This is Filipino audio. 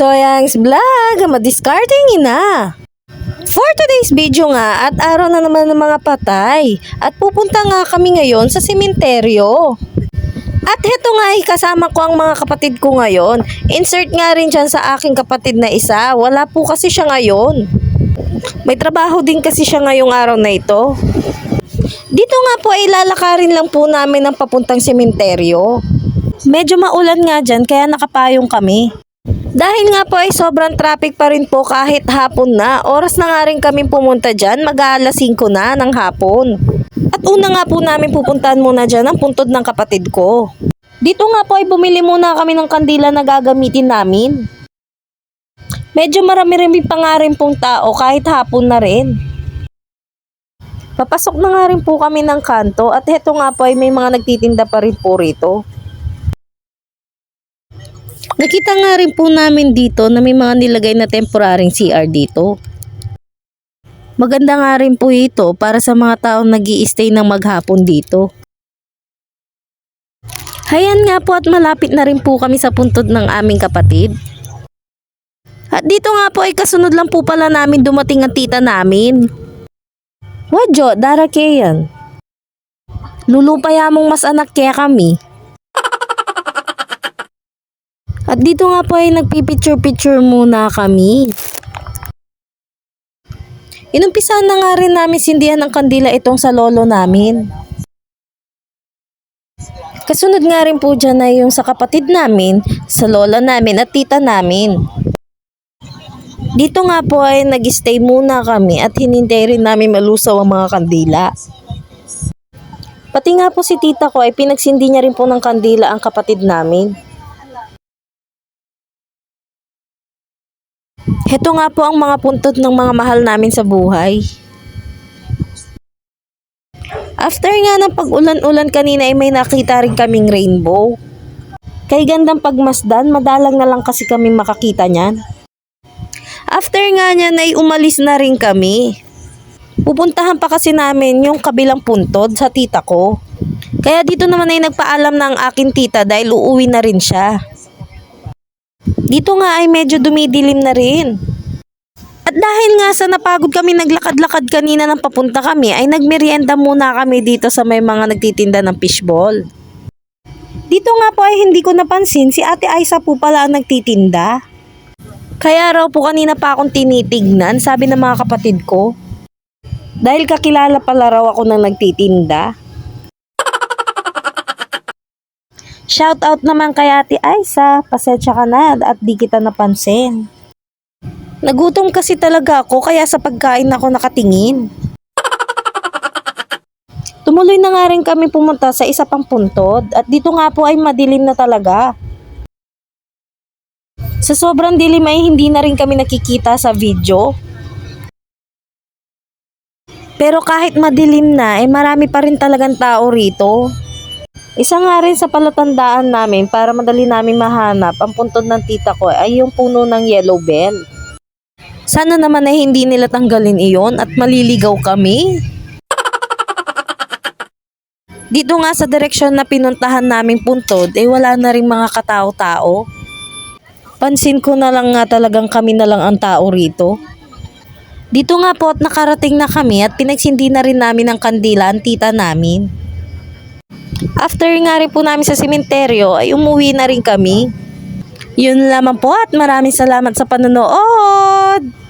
Toyang's Vlog, madiscarding ina. For today's video nga at araw na naman ng mga patay at pupunta nga kami ngayon sa sementeryo. At heto nga kasama ko ang mga kapatid ko ngayon. Insert nga rin dyan sa aking kapatid na isa. Wala po kasi siya ngayon. May trabaho din kasi siya ngayong araw na ito. Dito nga po ay lalakarin lang po namin ang papuntang sementeryo. Medyo maulan nga dyan kaya nakapayong kami. Dahil nga po ay sobrang traffic pa rin po kahit hapon na. Oras na nga rin kami pumunta dyan, mag-aalas 5 na ng hapon. At una nga po namin pupuntahan muna dyan ang puntod ng kapatid ko. Dito nga po ay bumili muna kami ng kandila na gagamitin namin. Medyo marami-rami pa nga rin pong tao kahit hapon na rin. Papasok na nga rin po kami ng kanto at heto nga po ay may mga nagtitinda pa rin po rito. Nakita nga rin po namin dito na may mga nilagay na temporaring CR dito. Maganda nga rin po ito para sa mga taong nag-i-stay ng maghapon dito. Hayan nga po at malapit na rin po kami sa puntod ng aming kapatid. At dito nga po ay kasunod lang po pala namin dumating ang tita namin. Wadyo, dara kayan. Lulupaya mong mas anak kaya kami. At dito nga po ay nagpipicture-picture muna kami. Inumpisahan na nga rin namin sindihan ng kandila itong sa lolo namin. Kasunod nga rin po dyan na yung sa kapatid namin, sa lola namin at tita namin. Dito nga po ay nag-stay muna kami at hinintay rin namin malusaw ang mga kandila. Pati nga po si tita ko ay pinagsindi niya rin po ng kandila ang kapatid namin. Heto nga po ang mga puntod ng mga mahal namin sa buhay. After nga ng pag-ulan-ulan kanina ay may nakita rin kaming rainbow. Kay gandang pagmasdan, madalang na lang kasi kami makakita niyan. After nga niyan ay umalis na rin kami. Pupuntahan pa kasi namin yung kabilang puntod sa tita ko. Kaya dito naman ay nagpaalam na ang aking tita dahil uuwi na rin siya. Dito nga ay medyo dumidilim na rin. At dahil nga sa napagod kami naglakad-lakad kanina ng papunta kami ay nagmerienda muna kami dito sa may mga nagtitinda ng fishball. Dito nga po ay hindi ko napansin si Ate Aisa po pala ang nagtitinda. Kaya raw po kanina pa akong tinitignan sabi ng mga kapatid ko. Dahil kakilala pala raw ako ng nagtitinda. Shoutout naman kay Ate Aisa, pasensya ka na at di kita napansin. Nagutom kasi talaga ako kaya sa pagkain ako nakatingin. Tumuloy na nga rin kami pumunta sa isa pang puntod at dito nga po ay madilim na talaga. Sa sobrang dilim ay hindi na rin kami nakikita sa video. Pero kahit madilim na ay marami pa rin talagang tao rito. Isa nga rin sa palatandaan namin para madali namin mahanap ang puntod ng tita ko ay yung puno ng yellow bell. Sana naman ay hindi nila tanggalin iyon at maliligaw kami. Dito nga sa direksyon na pinuntahan naming puntod ay wala na rin mga katao-tao. Pansin ko na lang nga talagang kami na lang ang tao rito. Dito nga po at nakarating na kami at pinagsindi na rin namin ang kandila ang tita namin. After nga rin po namin sa sementeryo ay umuwi na rin kami. Yun lamang po at maraming salamat sa panonood!